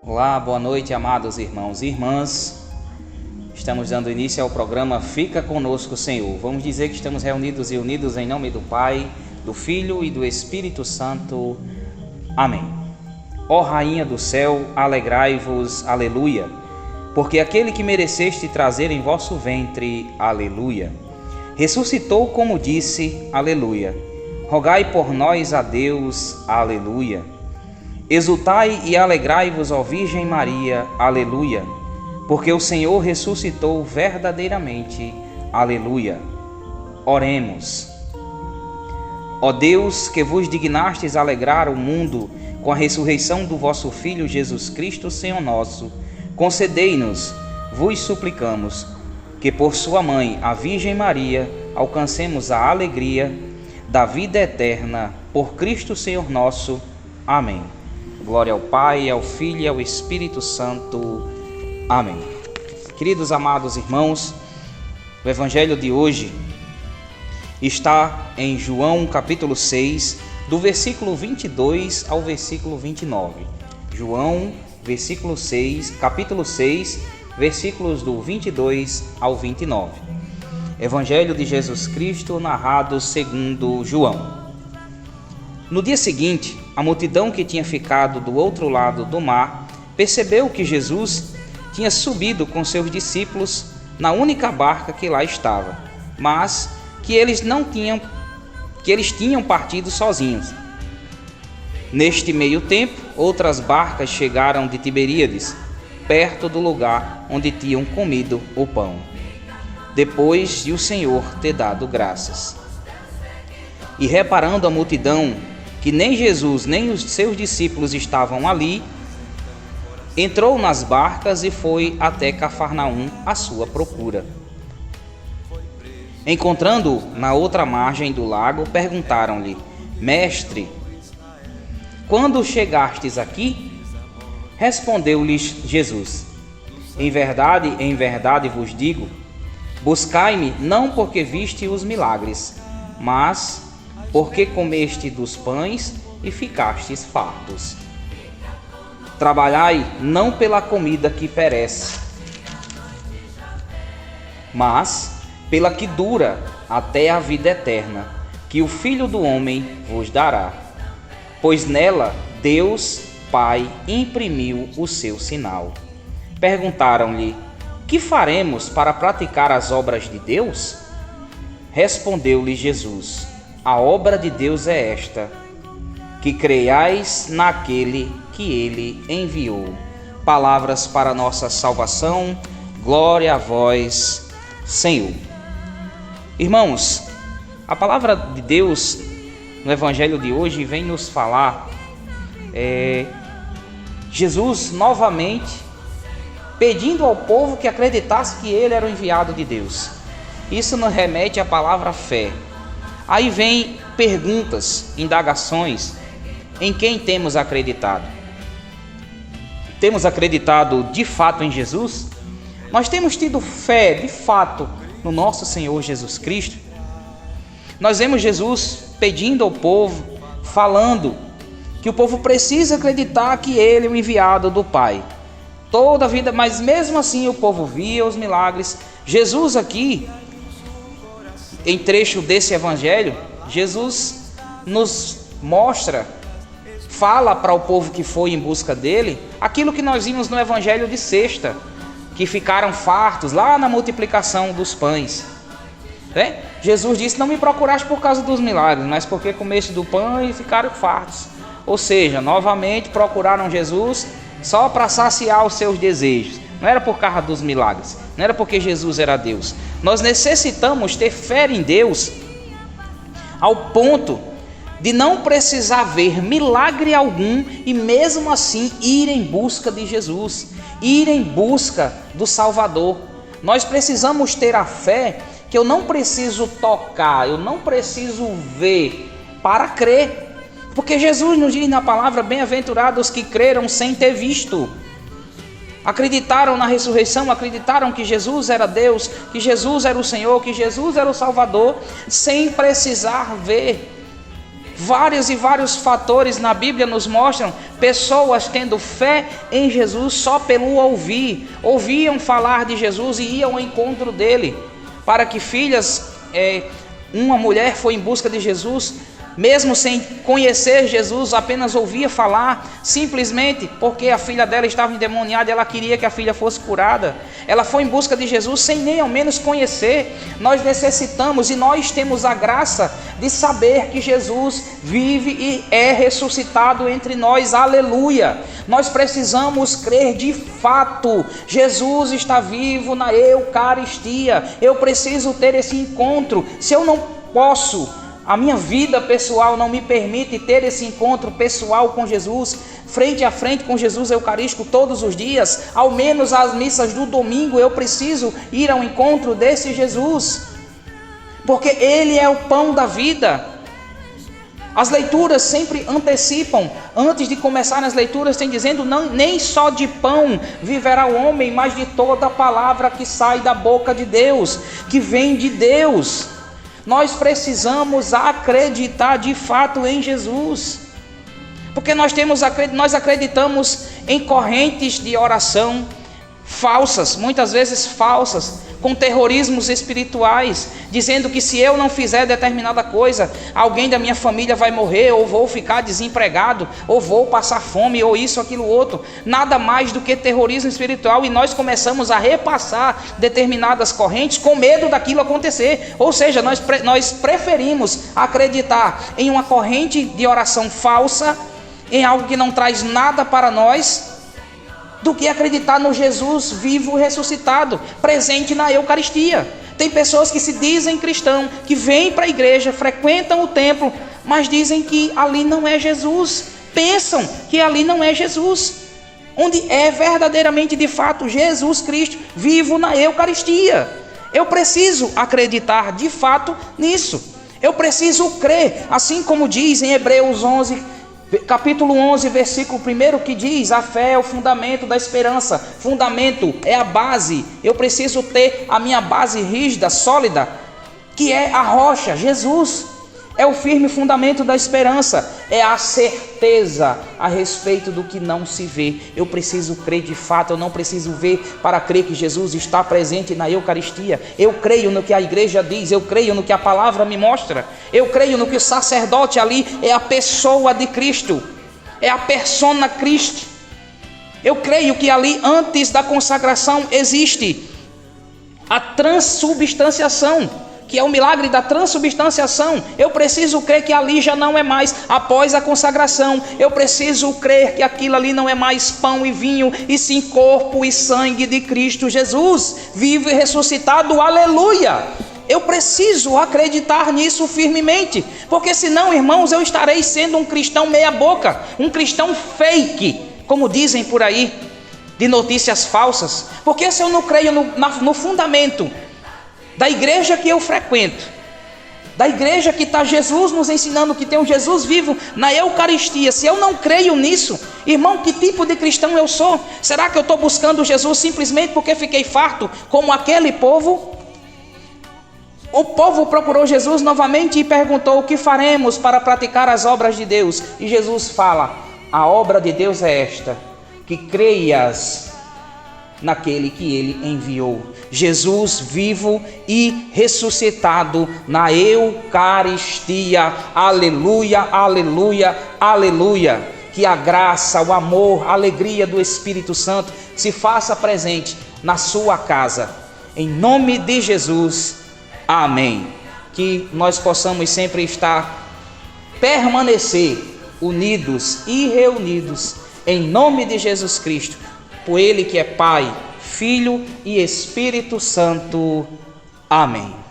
Olá, boa noite, amados irmãos e irmãs. Estamos dando início ao programa Fica Conosco, Senhor. Vamos dizer que estamos reunidos e unidos em nome do Pai, do Filho e do Espírito Santo. Amém. Ó Rainha do céu, alegrai-vos, aleluia, porque aquele que mereceste trazer em vosso ventre, aleluia, ressuscitou como disse, aleluia. Rogai por nós a Deus, aleluia. Exultai e alegrai-vos, ó Virgem Maria, aleluia, porque o Senhor ressuscitou verdadeiramente, aleluia. Oremos. Ó Deus, que vos dignastes alegrar o mundo com a ressurreição do vosso Filho Jesus Cristo, Senhor nosso, concedei-nos, vos suplicamos, que por sua mãe, a Virgem Maria, alcancemos a alegria da vida eterna, por Cristo Senhor nosso. Amém. Glória ao Pai, ao Filho e ao Espírito Santo. Amém. Queridos amados irmãos, o Evangelho de hoje está em João capítulo 6, do versículo 22 ao versículo 29. João, capítulo 6, versículos do 22 ao 29. Evangelho de Jesus Cristo narrado segundo João. No dia seguinte, a multidão que tinha ficado do outro lado do mar percebeu que Jesus tinha subido com seus discípulos na única barca que lá estava, mas que eles tinham partido sozinhos. Neste meio tempo, outras barcas chegaram de Tiberíades, perto do lugar onde tinham comido o pão, depois de o Senhor ter dado graças. E reparando a multidão, que nem Jesus nem os seus discípulos estavam ali, entrou nas barcas e foi até Cafarnaum à sua procura. Encontrando-o na outra margem do lago, perguntaram-lhe: Mestre, quando chegastes aqui? Respondeu-lhes Jesus: em verdade vos digo, buscai-me não porque viste os milagres, mas porque comeste dos pães e ficastes fartos. Trabalhai não pela comida que perece, mas pela que dura até a vida eterna, que o Filho do Homem vos dará. Pois nela Deus Pai imprimiu o seu sinal. Perguntaram-lhe: que faremos para praticar as obras de Deus? Respondeu-lhe Jesus: a obra de Deus é esta, que creiais naquele que ele enviou. Palavras para nossa salvação. Glória a vós, Senhor. Irmãos, a palavra de Deus no Evangelho de hoje vem nos falar Jesus novamente pedindo ao povo que acreditasse que ele era o enviado de Deus. Isso nos remete à palavra fé. Aí vem perguntas, indagações: em quem temos acreditado? Temos acreditado de fato em Jesus? Nós temos tido fé de fato no nosso Senhor Jesus Cristo? Nós vemos Jesus pedindo ao povo, falando que o povo precisa acreditar que ele é o enviado do Pai. Toda a vida, mas mesmo assim o povo via os milagres. Jesus aqui, em trecho desse evangelho, Jesus nos mostra, fala para o povo que foi em busca dele, aquilo que nós vimos no evangelho de sexta, que ficaram fartos lá na multiplicação dos pães. Jesus disse: não me procuraste por causa dos milagres, mas porque comeste do pão e ficaram fartos. Ou seja, novamente procuraram Jesus só para saciar os seus desejos. Não era por causa dos milagres, não era porque Jesus era Deus. Nós necessitamos ter fé em Deus ao ponto de não precisar ver milagre algum e mesmo assim ir em busca de Jesus, ir em busca do Salvador. Nós precisamos ter a fé que eu não preciso tocar, eu não preciso ver para crer, porque Jesus nos diz na palavra: bem-aventurados que creram sem ter visto. Acreditaram na ressurreição, acreditaram que Jesus era Deus, que Jesus era o Senhor, que Jesus era o Salvador, sem precisar ver. Vários e vários fatores na Bíblia nos mostram pessoas tendo fé em Jesus só pelo ouvir. Ouviam falar de Jesus e iam ao encontro dele. Para que uma mulher foi em busca de Jesus, mesmo sem conhecer Jesus, apenas ouvia falar, simplesmente porque a filha dela estava endemoniada e ela queria que a filha fosse curada. Ela foi em busca de Jesus sem nem ao menos conhecer. Nós necessitamos e nós temos a graça de saber que Jesus vive e é ressuscitado entre nós, aleluia. Nós precisamos crer de fato, Jesus está vivo na Eucaristia. Eu preciso ter esse encontro. Se eu não posso, a minha vida pessoal não me permite ter esse encontro pessoal com Jesus, frente a frente com Jesus Eucarístico todos os dias, ao menos as missas do domingo eu preciso ir ao encontro desse Jesus, porque Ele é o pão da vida. As leituras sempre antecipam, antes de começar as leituras, tem dizendo, não, nem só de pão viverá o homem, mas de toda a palavra que sai da boca de Deus, que vem de Deus. Nós precisamos acreditar de fato em Jesus, porque nós acreditamos em correntes de oração falsas, muitas vezes falsas, com terrorismos espirituais, dizendo que se eu não fizer determinada coisa, alguém da minha família vai morrer, ou vou ficar desempregado, ou vou passar fome, ou isso, aquilo, outro. Nada mais do que terrorismo espiritual, e nós começamos a repassar determinadas correntes com medo daquilo acontecer. Ou seja, nós preferimos acreditar em uma corrente de oração falsa, em algo que não traz nada para nós, do que acreditar no Jesus vivo, ressuscitado, presente na Eucaristia. Tem pessoas que se dizem cristão, que vêm para a igreja, frequentam o templo, mas dizem que ali não é Jesus, pensam que ali não é Jesus, onde é verdadeiramente, de fato, Jesus Cristo vivo na Eucaristia. Eu preciso acreditar de fato nisso, eu preciso crer, assim como diz em Hebreus 11, capítulo 11, versículo 1, que diz: a fé é o fundamento da esperança. Fundamento é a base. Eu preciso ter a minha base rígida, sólida, que é a rocha, Jesus. É o firme fundamento da esperança, é a certeza a respeito do que não se vê. Eu preciso crer de fato, eu não preciso ver para crer que Jesus está presente na Eucaristia. Eu creio no que a igreja diz, eu creio no que a palavra me mostra, eu creio no que o sacerdote ali é a pessoa de Cristo, é a persona Christi. Eu creio que ali, antes da consagração, existe a transubstanciação, que é o milagre da transubstanciação. Eu preciso crer que ali já não é mais após a consagração. Eu preciso crer que aquilo ali não é mais pão e vinho, e sim corpo e sangue de Cristo Jesus, vivo e ressuscitado, aleluia. Eu preciso acreditar nisso firmemente, porque senão, irmãos, eu estarei sendo um cristão meia boca, um cristão fake, como dizem por aí, de notícias falsas. Porque se eu não creio no fundamento da igreja que eu frequento, da igreja que está Jesus nos ensinando que tem um Jesus vivo na Eucaristia, se eu não creio nisso, irmão, que tipo de cristão eu sou? Será que eu estou buscando Jesus simplesmente porque fiquei farto, como aquele povo? O povo procurou Jesus novamente e perguntou: o que faremos para praticar as obras de Deus? E Jesus fala: a obra de Deus é esta, que creias naquele que Ele enviou. Jesus vivo e ressuscitado na Eucaristia, aleluia, aleluia, aleluia. Que a graça, o amor, a alegria do Espírito Santo se faça presente na sua casa, em nome de Jesus, amém. Que nós possamos sempre permanecer unidos e reunidos, em nome de Jesus Cristo, por Ele que é Pai, Filho e Espírito Santo. Amém.